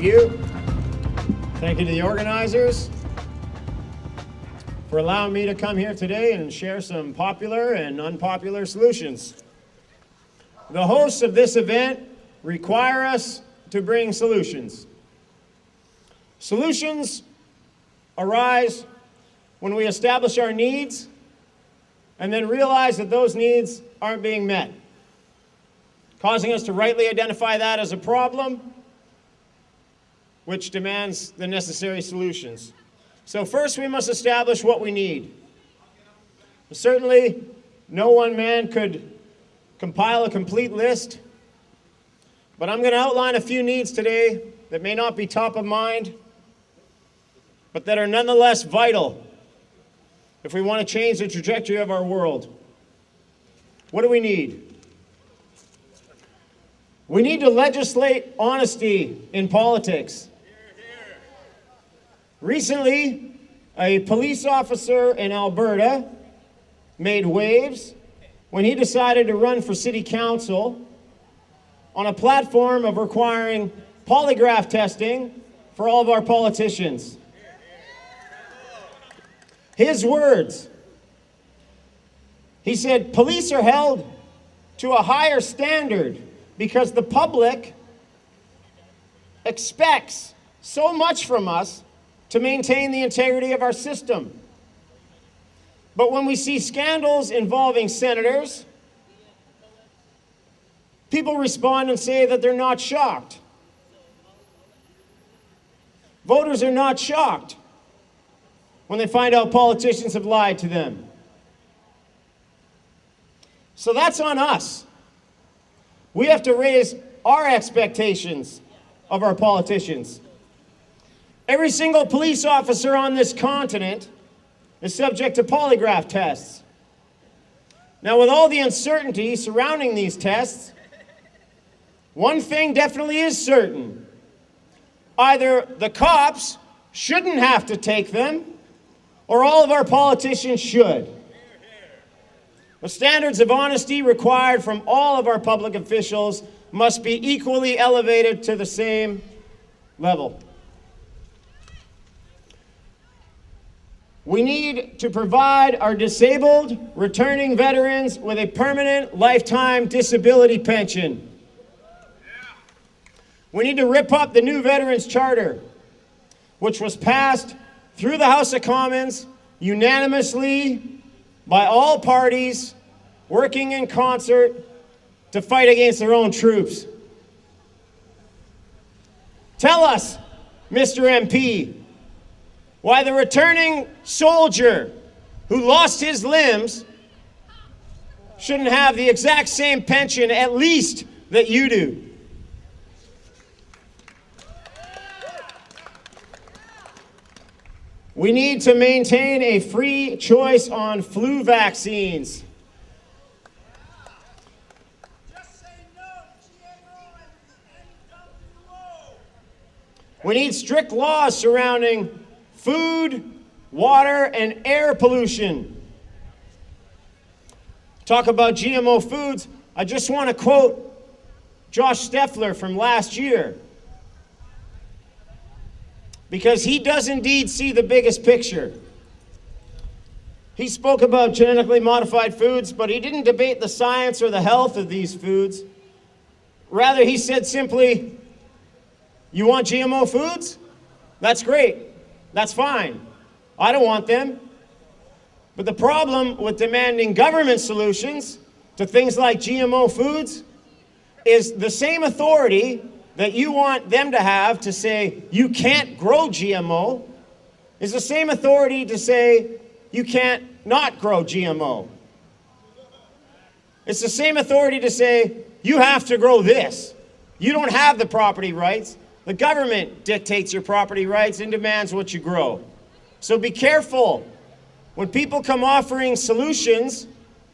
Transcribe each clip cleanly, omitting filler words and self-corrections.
you. Thank you to the organizers for allowing me to come here today and share some popular and unpopular solutions. The hosts of this event require us to bring solutions. Solutions arise when we establish our needs and then realize that those needs aren't being met, causing us to rightly identify that as a problem, which demands the necessary solutions. So first, we must establish what we need. Certainly, no one man could compile a complete list, but I'm going to outline a few needs today that may not be top of mind, but that are nonetheless vital if we want to change the trajectory of our world. What do we need? We need to legislate honesty in politics. Recently, a police officer in Alberta made waves when he decided to run for city council on a platform of requiring polygraph testing for all of our politicians. His words, he said, "Police are held to a higher standard because the public expects so much from us to maintain the integrity of our system. But when we see scandals involving senators, people respond and say that they're not shocked. Voters are not shocked when they find out politicians have lied to them. So that's on us. We have to raise our expectations of our politicians. Every single police officer on this continent is subject to polygraph tests. Now, with all the uncertainty surrounding these tests, one thing definitely is certain. Either the cops shouldn't have to take them, or all of our politicians should. The standards of honesty required from all of our public officials must be equally elevated to the same level. We need to provide our disabled, returning veterans with a permanent lifetime disability pension. We need to rip up the new Veterans Charter, which was passed through the House of Commons unanimously by all parties working in concert to fight against their own troops. Tell us, Mr. MP, why the returning soldier who lost his limbs shouldn't have the exact same pension, at least, that you do. We need to maintain a free choice on flu vaccines. We need strict laws surrounding food, water, and air pollution. Talk about GMO foods. I just want to quote Josh Steffler from last year, because he does indeed see the biggest picture. He spoke about genetically modified foods, but he didn't debate the science or the health of these foods. Rather, he said simply, "You want GMO foods? That's great. That's fine. I don't want them." But the problem with demanding government solutions to things like GMO foods is the same authority that you want them to have to say you can't grow GMO is the same authority to say you can't not grow GMO. It's the same authority to say you have to grow this. You don't have the property rights. The government dictates your property rights and demands what you grow. So be careful when people come offering solutions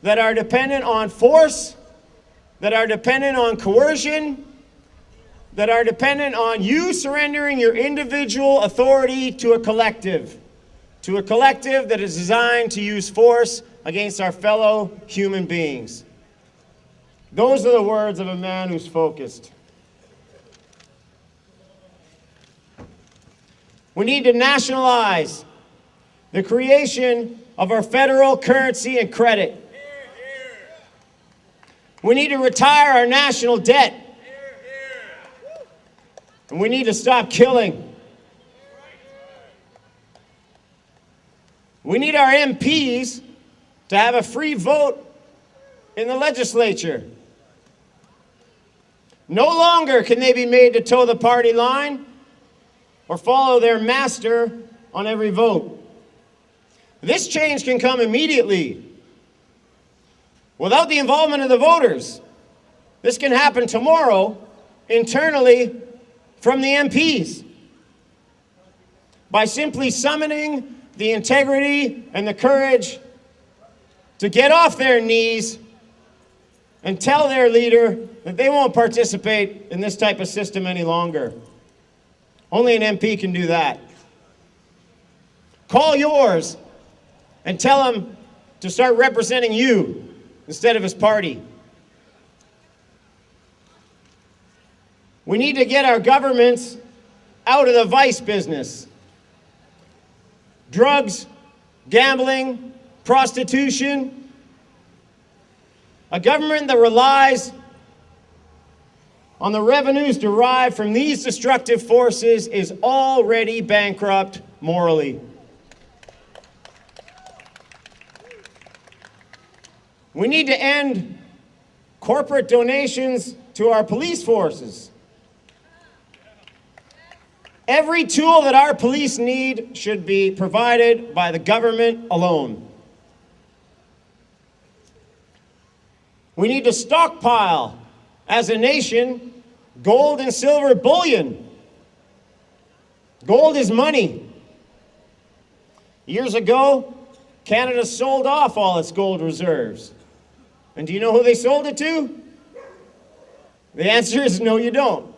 that are dependent on force, that are dependent on coercion, that are dependent on you surrendering your individual authority to a collective that is designed to use force against our fellow human beings. Those are the words of a man who's focused. We need to nationalize the creation of our federal currency and credit. We need to retire our national debt. And we need to stop killing. We need our MPs to have a free vote in the legislature. No longer can they be made to toe the party line or follow their master on every vote. This change can come immediately without the involvement of the voters. This can happen tomorrow internally from the MPs by simply summoning the integrity and the courage to get off their knees and tell their leader that they won't participate in this type of system any longer. Only an MP can do that. Call yours and tell him to start representing you instead of his party. We need to get our governments out of the vice business. Drugs, gambling, prostitution. A government that relies on the revenues derived from these destructive forces is already bankrupt morally. We need to end corporate donations to our police forces. Every tool that our police need should be provided by the government alone. We need to stockpile, as a nation, gold and silver bullion. Gold is money. Years ago, Canada sold off all its gold reserves. And do you know who they sold it to? The answer is no, you don't.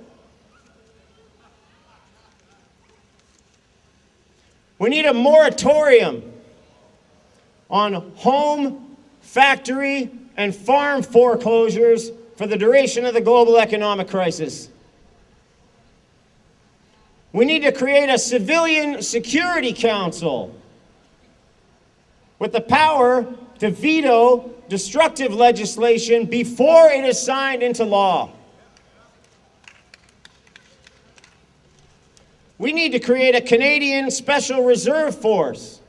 We need a moratorium on home, factory, and farm foreclosures for the duration of the global economic crisis. We need to create a civilian security council with the power to veto destructive legislation before it is signed into law. We need to create a Canadian Special Reserve Force,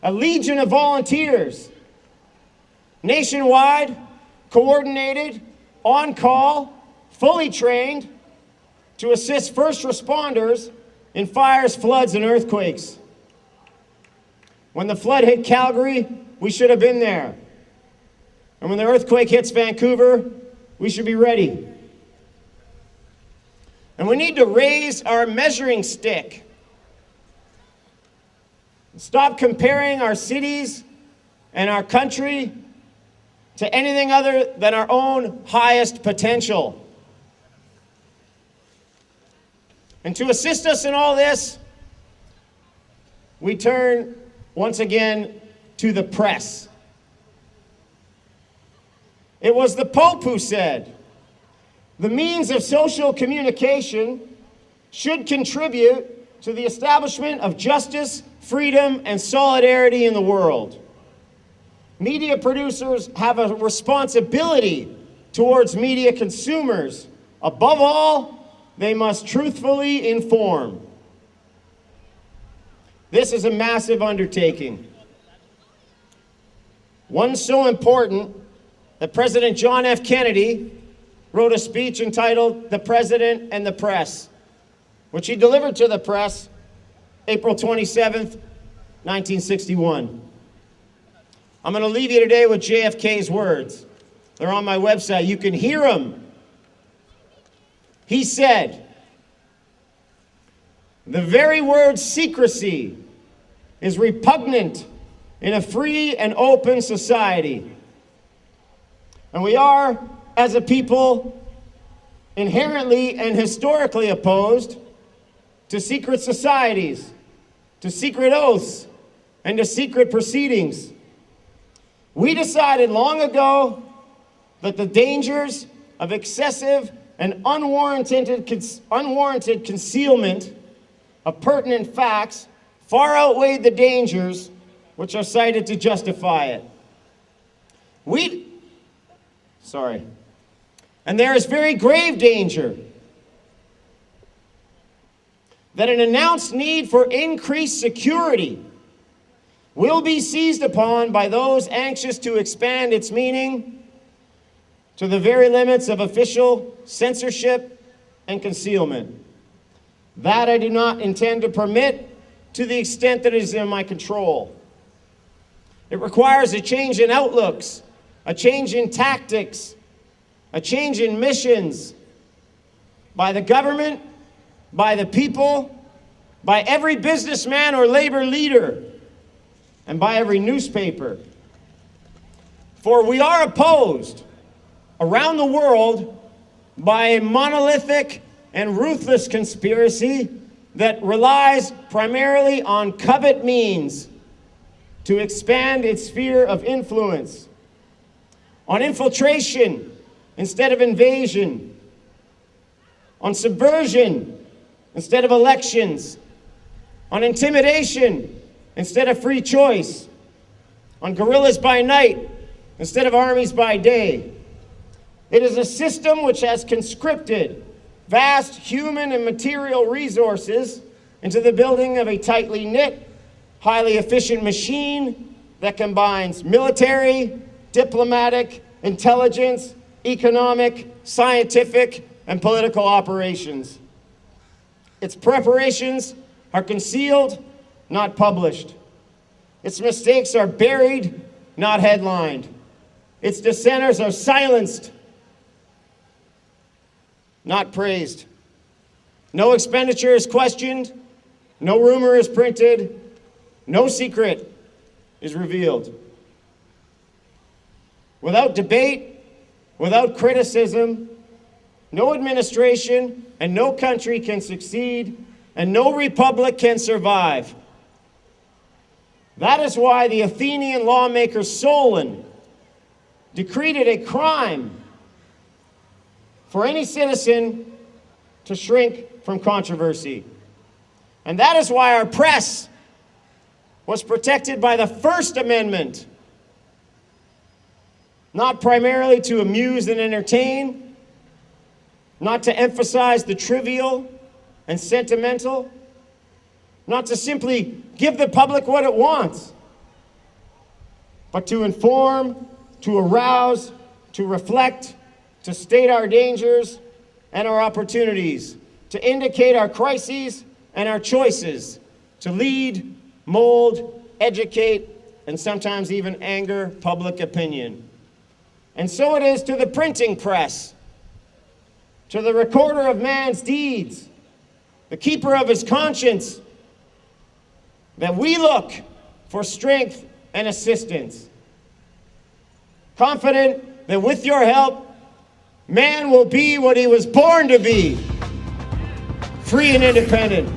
a legion of volunteers, nationwide, coordinated, on call, fully trained to assist first responders in fires, floods, and earthquakes. When the flood hit Calgary, we should have been there. And when the earthquake hits Vancouver, we should be ready. And we need to raise our measuring stick. Stop comparing our cities and our country to anything other than our own highest potential. And to assist us in all this, we turn once again to the press. It was the Pope who said, "The means of social communication should contribute to the establishment of justice, freedom, and solidarity in the world. Media producers have a responsibility towards media consumers. Above all, they must truthfully inform." This is a massive undertaking. One so important that President John F. Kennedy wrote a speech entitled "The President and the Press," which he delivered to the press April 27th, 1961. I'm going to leave you today with JFK's words. They're on my website. You can hear them. He said, "The very word secrecy is repugnant in a free and open society. And we are, as a people, inherently and historically opposed to secret societies, to secret oaths, and to secret proceedings. We decided long ago that the dangers of excessive and unwarranted concealment of pertinent facts far outweighed the dangers which are cited to justify it. And there is very grave danger that an announced need for increased security will be seized upon by those anxious to expand its meaning to the very limits of official censorship and concealment. That I do not intend to permit to the extent that it is in my control. It requires a change in outlooks, a change in tactics, a change in missions by the government, by the people, by every businessman or labor leader, and by every newspaper. For we are opposed around the world by a monolithic and ruthless conspiracy that relies primarily on covert means to expand its sphere of influence, on infiltration instead of invasion, on subversion instead of elections, on intimidation instead of free choice, on guerrillas by night instead of armies by day. It is a system which has conscripted vast human and material resources into the building of a tightly knit, highly efficient machine that combines military, diplomatic, intelligence, economic, scientific, and political operations. Its preparations are concealed, not published. Its mistakes are buried, not headlined. Its dissenters are silenced, not praised. No expenditure is questioned, no rumor is printed, no secret is revealed. Without debate, without criticism, no administration and no country can succeed, and no republic can survive. That is why the Athenian lawmaker Solon decreed it a crime for any citizen to shrink from controversy. And that is why our press was protected by the First Amendment, not primarily to amuse and entertain, not to emphasize the trivial and sentimental, not to simply give the public what it wants, but to inform, to arouse, to reflect, to state our dangers and our opportunities, to indicate our crises and our choices, to lead, mold, educate, and sometimes even anger public opinion. And so it is to the printing press, to the recorder of man's deeds, the keeper of his conscience, that we look for strength and assistance, confident that with your help, man will be what he was born to be, free and independent.